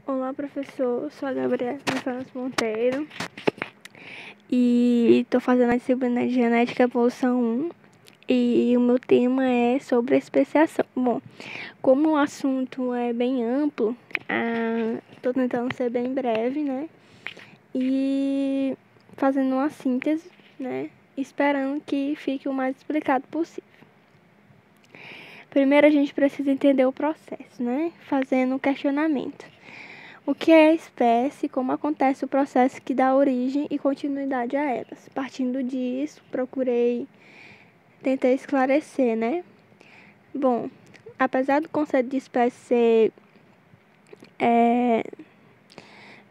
Olá, professor. Eu sou a Gabriela França Monteiro e estou fazendo a disciplina de Genética Evolução 1 e o meu tema é sobre especiação. Bom, como o assunto é bem amplo, estou tentando ser bem breve, né? E fazendo uma síntese, né? Esperando que fique o mais explicado possível. Primeiro a gente precisa entender o processo, né? Fazendo o questionamento. O que é a espécie, como acontece o processo que dá origem e continuidade a elas. Partindo disso, tentei esclarecer, né? Bom, apesar do conceito de espécie ser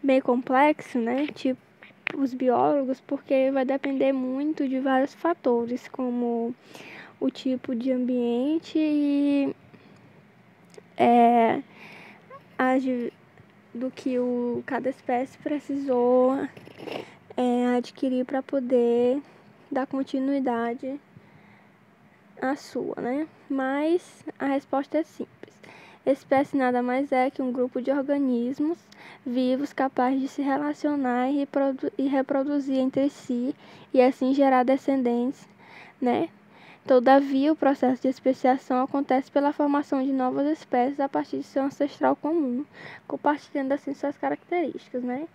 bem complexo, né? Tipo os biólogos, porque vai depender muito de vários fatores, como o tipo de ambiente e do que cada espécie precisou adquirir para poder dar continuidade à sua, né? Mas a resposta é simples. Espécie nada mais é que um grupo de organismos vivos capazes de se relacionar e reproduzir entre si e assim gerar descendentes, né? Todavia, o processo de especiação acontece pela formação de novas espécies a partir de seu ancestral comum, compartilhando assim suas características, né?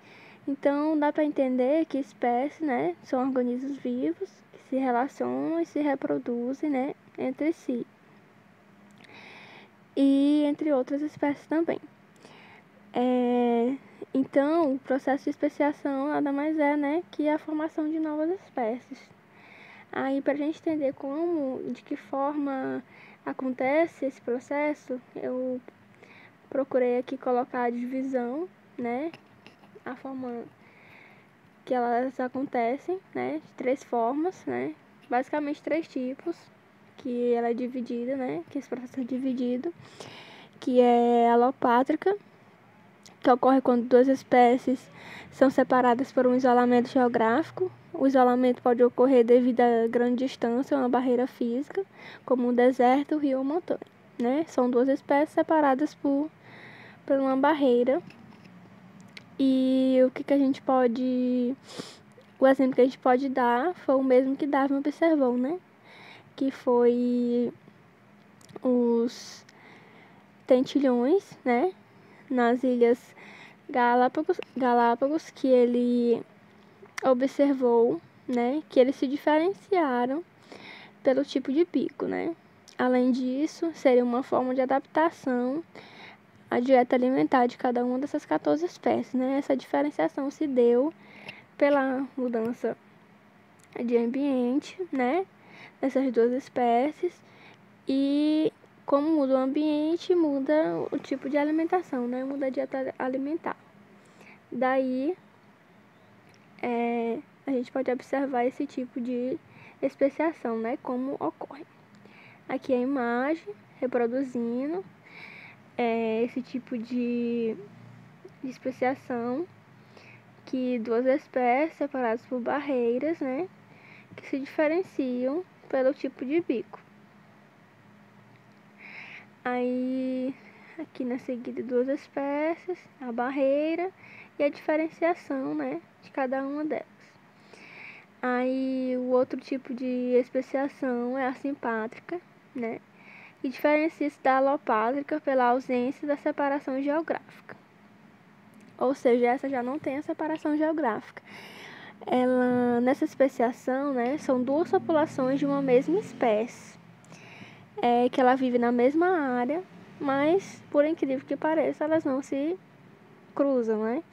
Então, dá para entender que espécies, né, são organismos vivos que se relacionam e se reproduzem, né, entre si. E entre outras espécies também. Então, o processo de especiação nada mais é, né, que a formação de novas espécies. Aí, para a gente entender de que forma acontece esse processo, eu procurei aqui colocar a divisão, né, a forma que elas acontecem, né, de 3 formas, né, basicamente 3 tipos, que ela é dividida, né, que esse processo é dividido, que é alopátrica, que ocorre quando 2 espécies são separadas por um isolamento geográfico. O isolamento pode ocorrer devido a grande distância ou uma barreira física, como um deserto, rio ou montanha, né? São 2 espécies separadas por uma barreira. E o exemplo que a gente pode dar foi o mesmo que Darwin observou, né? Que foi os tentilhões, né? Nas ilhas Galápagos, que ele observou, né? Que eles se diferenciaram pelo tipo de bico, né? Além disso, seria uma forma de adaptação à dieta alimentar de cada uma dessas 14 espécies, né? Essa diferenciação se deu pela mudança de ambiente, né? Dessas 2 espécies e como muda o ambiente, muda o tipo de alimentação, né? Muda a dieta alimentar. Daí, a gente pode observar esse tipo de especiação, né? Como ocorre. Aqui a imagem reproduzindo esse tipo de especiação, que 2 espécies separadas por barreiras, né? Que se diferenciam pelo tipo de bico. Aí, aqui na seguida, 2 espécies, a barreira e a diferenciação, né, de cada uma delas. Aí, o outro tipo de especiação é a simpátrica, né, e diferencia-se da alopátrica pela ausência da separação geográfica. Ou seja, essa já não tem a separação geográfica. Nessa especiação, né, são 2 populações de uma mesma espécie, que ela vive na mesma área, mas, por incrível que pareça, elas não se cruzam, né?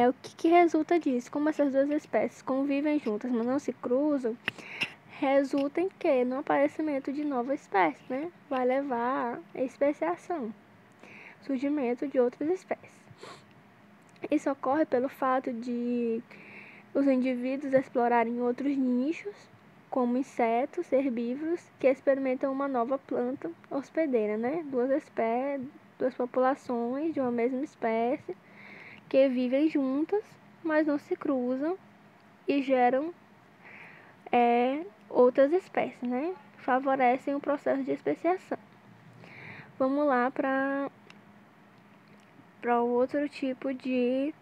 O que resulta disso? Como essas 2 espécies convivem juntas, mas não se cruzam, resulta em que? No aparecimento de nova espécie, né? Vai levar a especiação, surgimento de outras espécies. Isso ocorre pelo fato de os indivíduos explorarem outros nichos, como insetos herbívoros, que experimentam uma nova planta hospedeira, né? 2 populações de uma mesma espécie que vivem juntas, mas não se cruzam e geram outras espécies, né? Favorecem o processo de especiação. Vamos lá para para outro tipo de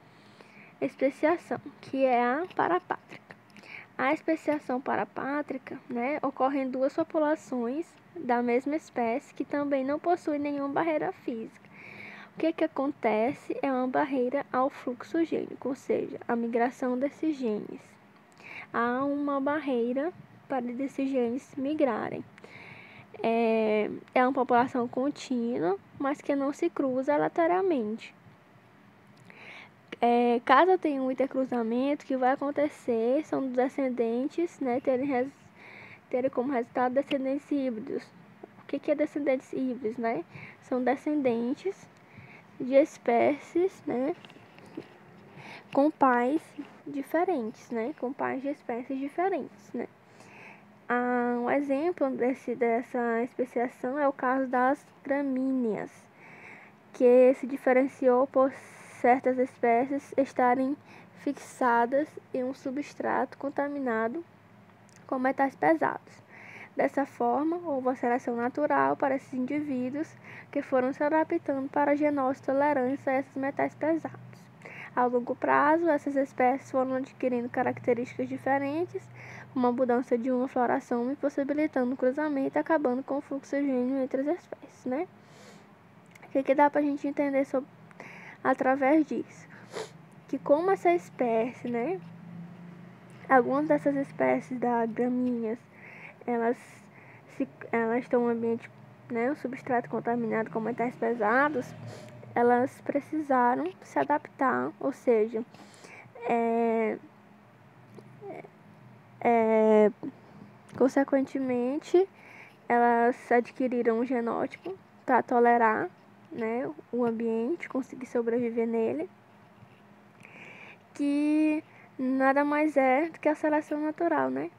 especiação, que é a parapátrica. A especiação parapátrica, né, ocorre em duas populações da mesma espécie que também não possuem nenhuma barreira física. O que acontece é uma barreira ao fluxo gênico, ou seja, a migração desses genes. Há uma barreira para desses genes migrarem. É uma população contínua, mas que não se cruza aleatoriamente. Caso tenha um intercruzamento, que vai acontecer são descendentes, né, terem como resultado descendentes híbridos. O que é descendentes híbridos, né? São descendentes de espécies, né, com pais diferentes, né, com pais de espécies diferentes, né. Um exemplo dessa especiação é o caso das gramíneas, que se diferenciou por certas espécies estarem fixadas em um substrato contaminado com metais pesados. Dessa forma, houve uma seleção natural para esses indivíduos que foram se adaptando para genótipos tolerantes a esses metais pesados. A longo prazo, essas espécies foram adquirindo características diferentes, uma mudança de uma floração impossibilitando o cruzamento e acabando com o fluxo gênio entre as espécies, né? O que dá pra gente entender através disso? Que como essa espécie, né? Algumas dessas espécies das gramíneas, elas estão no ambiente, né? Um substrato contaminado com metais pesados, elas precisaram se adaptar, ou seja, consequentemente, elas adquiriram um genótipo para tolerar, né, o ambiente, conseguir sobreviver nele, que nada mais é do que a seleção natural, né?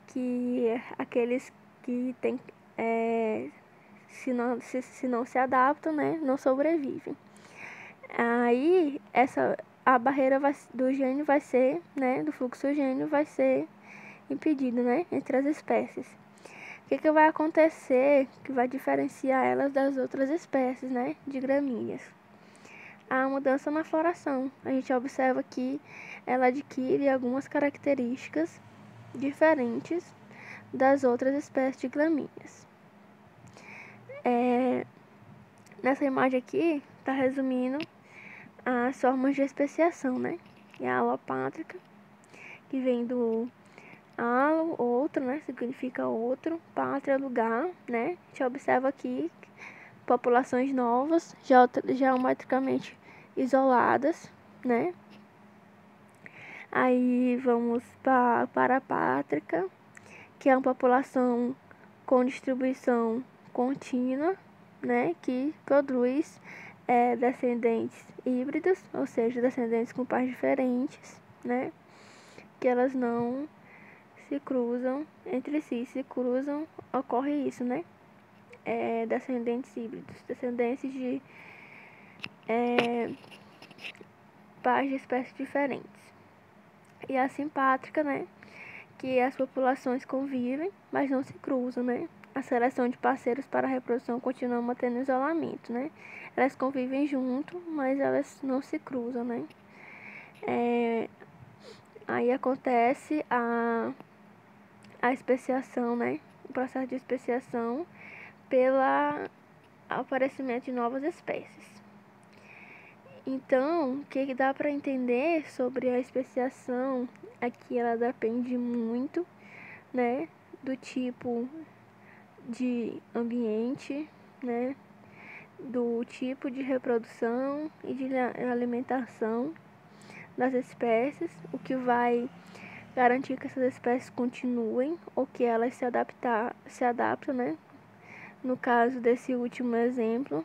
Que aqueles que se não se adaptam, né, não sobrevivem. Aí a barreira do gênio vai ser, né, do fluxo gênio vai ser impedido, né, entre as espécies. O que vai acontecer que vai diferenciar elas das outras espécies, né, de gramíneas? A mudança na floração. A gente observa que ela adquire algumas características diferentes das outras espécies de gramíneas. Nessa imagem aqui, está resumindo as formas de especiação, né? E a alopátrica, que vem do alo, outro, né? Significa outro, pátria, lugar, né? A gente observa aqui populações novas, geometricamente isoladas, né? Aí vamos para a parapátrica, que é uma população com distribuição contínua, né? Que produz descendentes híbridos, ou seja, descendentes com pais diferentes, né? Que elas não se cruzam entre si. Se cruzam, ocorre isso, né? Descendentes híbridos, descendentes de pais de espécies diferentes. E a simpátrica, né? Que as populações convivem, mas não se cruzam, né? A seleção de parceiros para a reprodução continua mantendo isolamento, né? Elas convivem junto, mas elas não se cruzam, né? Aí acontece a especiação, né? O processo de especiação pelo aparecimento de novas espécies. Então, o que dá para entender sobre a especiação é que ela depende muito, né, do tipo de ambiente, né, do tipo de reprodução e de alimentação das espécies, o que vai garantir que essas espécies continuem ou que elas se adaptam, né? No caso desse último exemplo,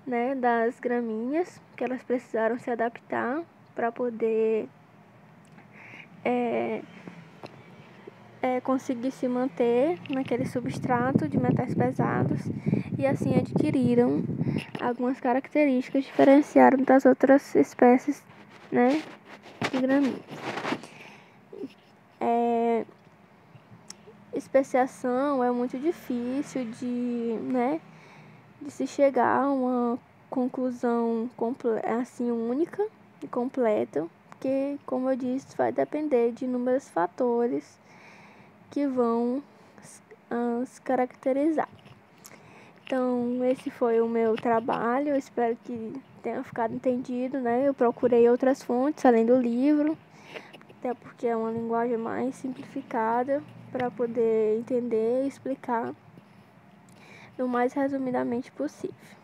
né, das gramíneas, que elas precisaram se adaptar para poder conseguir se manter naquele substrato de metais pesados e assim adquiriram algumas características diferenciadas das outras espécies, né, de gramíneas. Especiação é muito difícil de se chegar a uma conclusão assim única e completa, porque, como eu disse, vai depender de inúmeros fatores que vão se caracterizar. Então, esse foi o meu trabalho, eu espero que tenha ficado entendido, né? Eu procurei outras fontes além do livro, até porque é uma linguagem mais simplificada para poder entender e explicar o mais resumidamente possível.